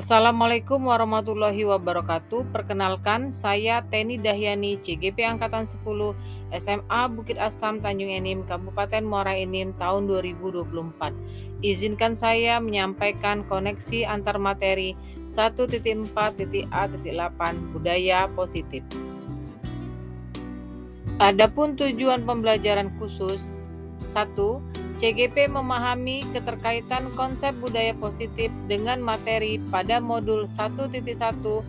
Assalamualaikum warahmatullahi wabarakatuh. Perkenalkan, saya Teni Dahyani, CGP Angkatan 10, SMA Bukit Asam, Tanjung Enim, Kabupaten Muara Enim, tahun 2024. Izinkan saya menyampaikan koneksi antar materi 1.4.A.8 Budaya Positif. Adapun tujuan pembelajaran khusus 1. CGP memahami keterkaitan konsep budaya positif dengan materi pada modul 1.1, 1.2,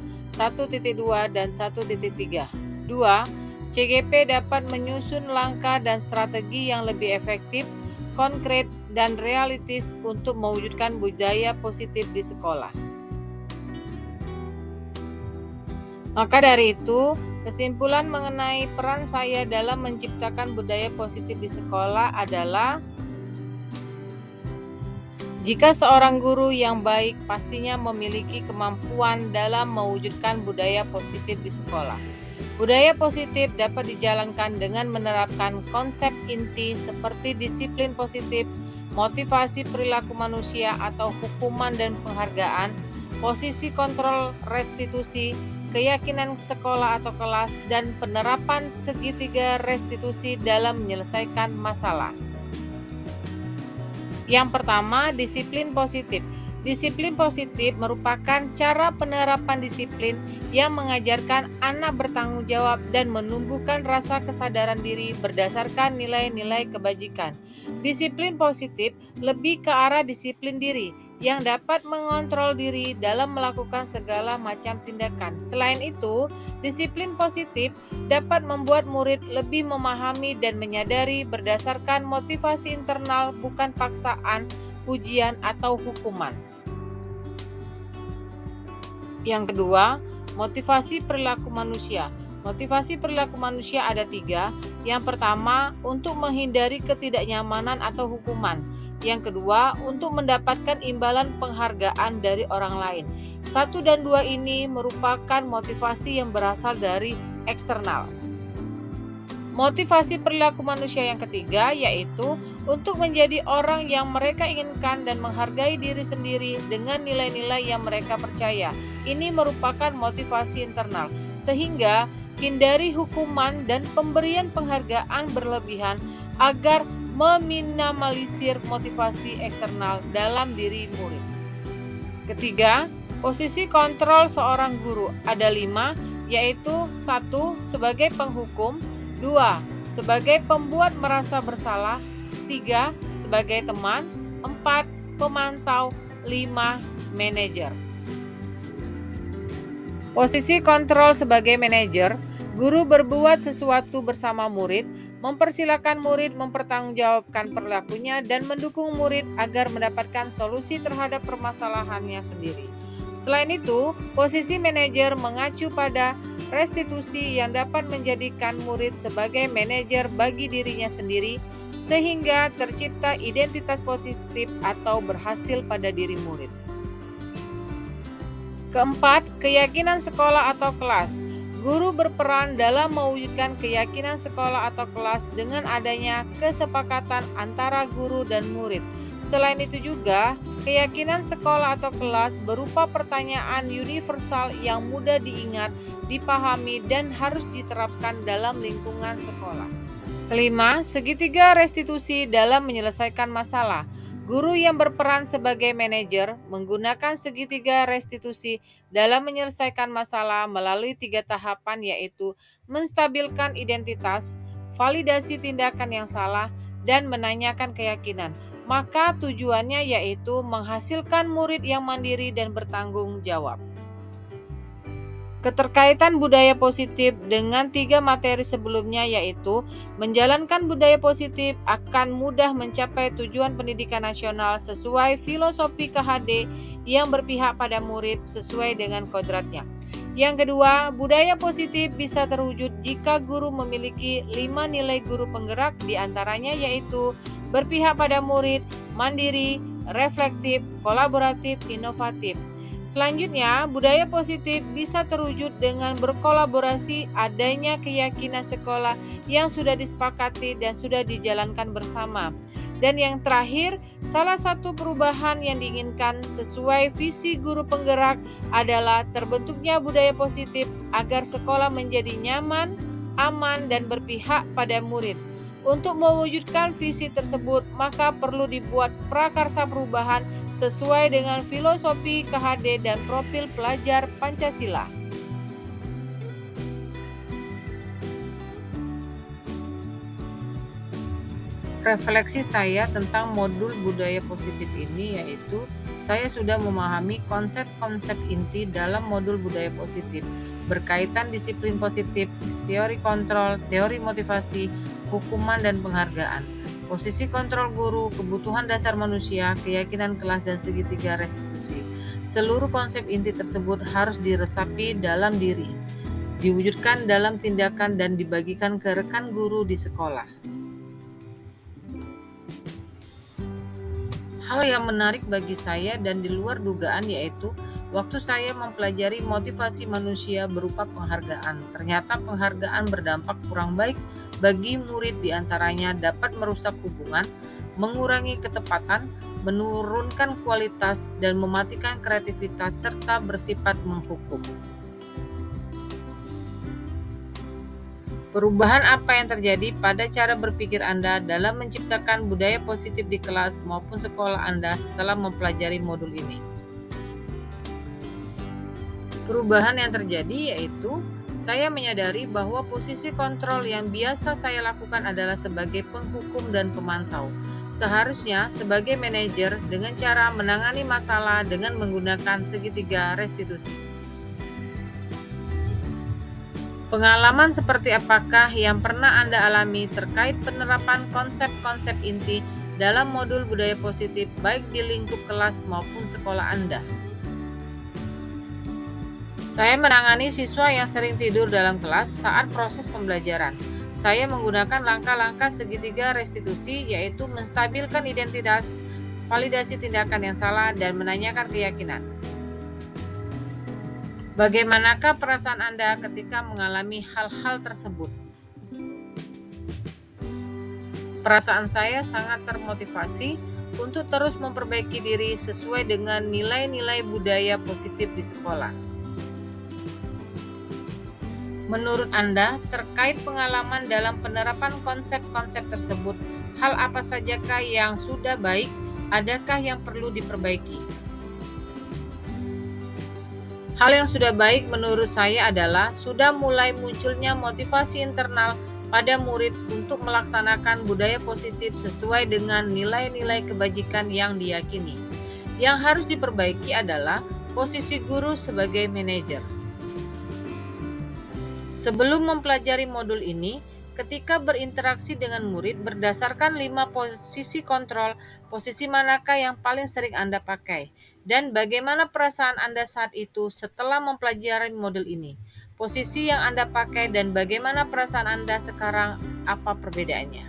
dan 1.3. 2. CGP dapat menyusun langkah dan strategi yang lebih efektif, konkret, dan realistis untuk mewujudkan budaya positif di sekolah. Maka dari itu, kesimpulan mengenai peran saya dalam menciptakan budaya positif di sekolah adalah jika seorang guru yang baik pastinya memiliki kemampuan dalam mewujudkan budaya positif di sekolah. Budaya positif dapat dijalankan dengan menerapkan konsep inti seperti disiplin positif, motivasi perilaku manusia atau hukuman dan penghargaan, posisi kontrol restitusi, keyakinan sekolah atau kelas, dan penerapan segitiga restitusi dalam menyelesaikan masalah. Yang pertama, disiplin positif. Disiplin positif merupakan cara penerapan disiplin yang mengajarkan anak bertanggung jawab dan menumbuhkan rasa kesadaran diri berdasarkan nilai-nilai kebajikan. Disiplin positif lebih ke arah disiplin diri yang dapat mengontrol diri dalam melakukan segala macam tindakan. Selain itu, disiplin positif dapat membuat murid lebih memahami dan menyadari berdasarkan motivasi internal, bukan paksaan, pujian, atau hukuman. Yang kedua, motivasi perilaku manusia. Motivasi perilaku manusia ada 3. Yang pertama, untuk menghindari ketidaknyamanan atau hukuman. Yang kedua, untuk mendapatkan imbalan penghargaan dari orang lain. 1 dan 2 ini merupakan motivasi yang berasal dari eksternal. Motivasi perilaku manusia yang ketiga yaitu untuk menjadi orang yang mereka inginkan dan menghargai diri sendiri dengan nilai-nilai yang mereka percaya. Ini merupakan motivasi internal, sehingga hindari hukuman dan pemberian penghargaan berlebihan agar meminimalisir motivasi eksternal dalam diri murid. Ketiga, posisi kontrol seorang guru ada 5, yaitu 1. Sebagai penghukum, 2. Sebagai pembuat merasa bersalah, 3. Sebagai teman, 4. Pemantau, 5. Manajer. Posisi kontrol sebagai manajer, guru berbuat sesuatu bersama murid, mempersilakan murid mempertanggungjawabkan perilakunya dan mendukung murid agar mendapatkan solusi terhadap permasalahannya sendiri. Selain itu, posisi manajer mengacu pada restitusi yang dapat menjadikan murid sebagai manajer bagi dirinya sendiri sehingga tercipta identitas positif atau berhasil pada diri murid. Keempat, keyakinan sekolah atau kelas. Guru berperan dalam mewujudkan keyakinan sekolah atau kelas dengan adanya kesepakatan antara guru dan murid. Selain itu juga, keyakinan sekolah atau kelas berupa pertanyaan universal yang mudah diingat, dipahami, dan harus diterapkan dalam lingkungan sekolah. Kelima, segitiga restitusi dalam menyelesaikan masalah. Guru yang berperan sebagai manajer menggunakan segitiga restitusi dalam menyelesaikan masalah melalui 3 tahapan yaitu menstabilkan identitas, validasi tindakan yang salah, dan menanyakan keyakinan. Maka tujuannya yaitu menghasilkan murid yang mandiri dan bertanggung jawab. Keterkaitan budaya positif dengan 3 materi sebelumnya yaitu menjalankan budaya positif akan mudah mencapai tujuan pendidikan nasional sesuai filosofi KHD yang berpihak pada murid sesuai dengan kodratnya. Yang kedua, budaya positif bisa terwujud jika guru memiliki 5 nilai guru penggerak, diantaranya yaitu berpihak pada murid, mandiri, reflektif, kolaboratif, inovatif. Selanjutnya, budaya positif bisa terwujud dengan berkolaborasi, adanya keyakinan sekolah yang sudah disepakati dan sudah dijalankan bersama. Dan yang terakhir, salah satu perubahan yang diinginkan sesuai visi guru penggerak adalah terbentuknya budaya positif agar sekolah menjadi nyaman, aman, dan berpihak pada murid. Untuk mewujudkan visi tersebut, maka perlu dibuat prakarsa perubahan sesuai dengan filosofi KHD dan profil pelajar Pancasila. Refleksi saya tentang modul budaya positif ini yaitu saya sudah memahami konsep-konsep inti dalam modul budaya positif berkaitan disiplin positif, teori kontrol, teori motivasi, hukuman dan penghargaan, posisi kontrol guru, kebutuhan dasar manusia, keyakinan kelas dan segitiga restitusi. Seluruh konsep inti tersebut harus diresapi dalam diri, diwujudkan dalam tindakan dan dibagikan ke rekan guru di sekolah. Hal yang menarik bagi saya dan di luar dugaan yaitu waktu saya mempelajari motivasi manusia berupa penghargaan. Ternyata penghargaan berdampak kurang baik bagi murid, diantaranya dapat merusak hubungan, mengurangi ketepatan, menurunkan kualitas, dan mematikan kreativitas serta bersifat menghukum. Perubahan apa yang terjadi pada cara berpikir Anda dalam menciptakan budaya positif di kelas maupun sekolah Anda setelah mempelajari modul ini? Perubahan yang terjadi yaitu saya menyadari bahwa posisi kontrol yang biasa saya lakukan adalah sebagai penghukum dan pemantau. Seharusnya sebagai manajer dengan cara menangani masalah dengan menggunakan segitiga restitusi. Pengalaman seperti apakah yang pernah Anda alami terkait penerapan konsep-konsep inti dalam modul budaya positif baik di lingkup kelas maupun sekolah Anda? Saya menangani siswa yang sering tidur dalam kelas saat proses pembelajaran. Saya menggunakan langkah-langkah segitiga restitusi yaitu menstabilkan identitas, validasi tindakan yang salah, dan menanyakan keyakinan. Bagaimanakah perasaan Anda ketika mengalami hal-hal tersebut? Perasaan saya sangat termotivasi untuk terus memperbaiki diri sesuai dengan nilai-nilai budaya positif di sekolah. Menurut Anda, terkait pengalaman dalam penerapan konsep-konsep tersebut, hal apa sajakah yang sudah baik, adakah yang perlu diperbaiki? Hal yang sudah baik menurut saya adalah sudah mulai munculnya motivasi internal pada murid untuk melaksanakan budaya positif sesuai dengan nilai-nilai kebajikan yang diyakini. Yang harus diperbaiki adalah posisi guru sebagai manajer. Sebelum mempelajari modul ini, ketika berinteraksi dengan murid berdasarkan 5 posisi kontrol, posisi manakah yang paling sering Anda pakai? Dan bagaimana perasaan Anda saat itu setelah mempelajari modul ini? Posisi yang Anda pakai dan bagaimana perasaan Anda sekarang, apa perbedaannya?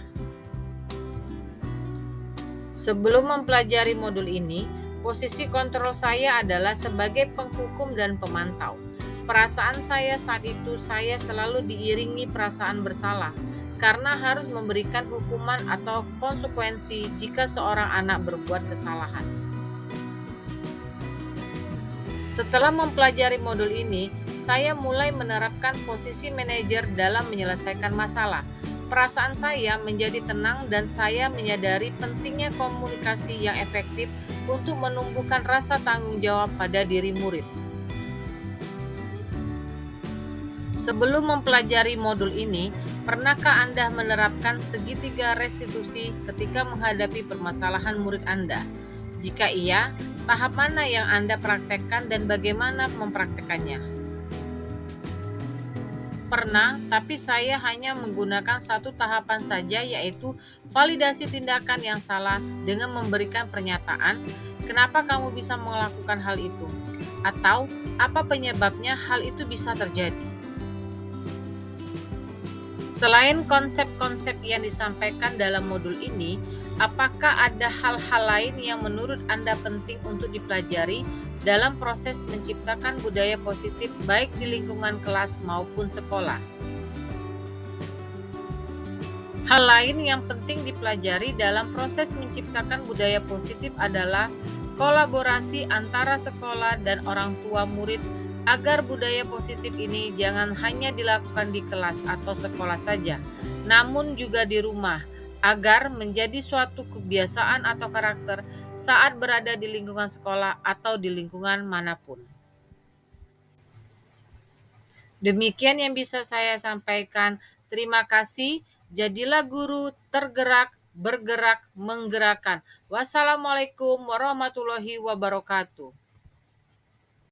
Sebelum mempelajari modul ini, posisi kontrol saya adalah sebagai penghukum dan pemantau. Perasaan saya saat itu saya selalu diiringi perasaan bersalah karena harus memberikan hukuman atau konsekuensi jika seorang anak berbuat kesalahan. Setelah mempelajari modul ini, saya mulai menerapkan posisi manajer dalam menyelesaikan masalah. Perasaan saya menjadi tenang dan saya menyadari pentingnya komunikasi yang efektif untuk menumbuhkan rasa tanggung jawab pada diri murid. Sebelum mempelajari modul ini, pernahkah Anda menerapkan segitiga restitusi ketika menghadapi permasalahan murid Anda? Jika iya, tahap mana yang Anda praktekkan dan bagaimana mempraktekannya? Pernah, tapi saya hanya menggunakan satu tahapan saja yaitu validasi tindakan yang salah dengan memberikan pernyataan, "Kenapa kamu bisa melakukan hal itu?" Atau, "Apa penyebabnya hal itu bisa terjadi?" Selain konsep-konsep yang disampaikan dalam modul ini, apakah ada hal-hal lain yang menurut Anda penting untuk dipelajari dalam proses menciptakan budaya positif baik di lingkungan kelas maupun sekolah. Hal lain yang penting dipelajari dalam proses menciptakan budaya positif adalah kolaborasi antara sekolah dan orang tua murid agar budaya positif ini jangan hanya dilakukan di kelas atau sekolah saja, namun juga di rumah, agar menjadi suatu kebiasaan atau karakter saat berada di lingkungan sekolah atau di lingkungan manapun. Demikian yang bisa saya sampaikan. Terima kasih. Jadilah guru tergerak, bergerak, menggerakkan. Wassalamualaikum warahmatullahi wabarakatuh.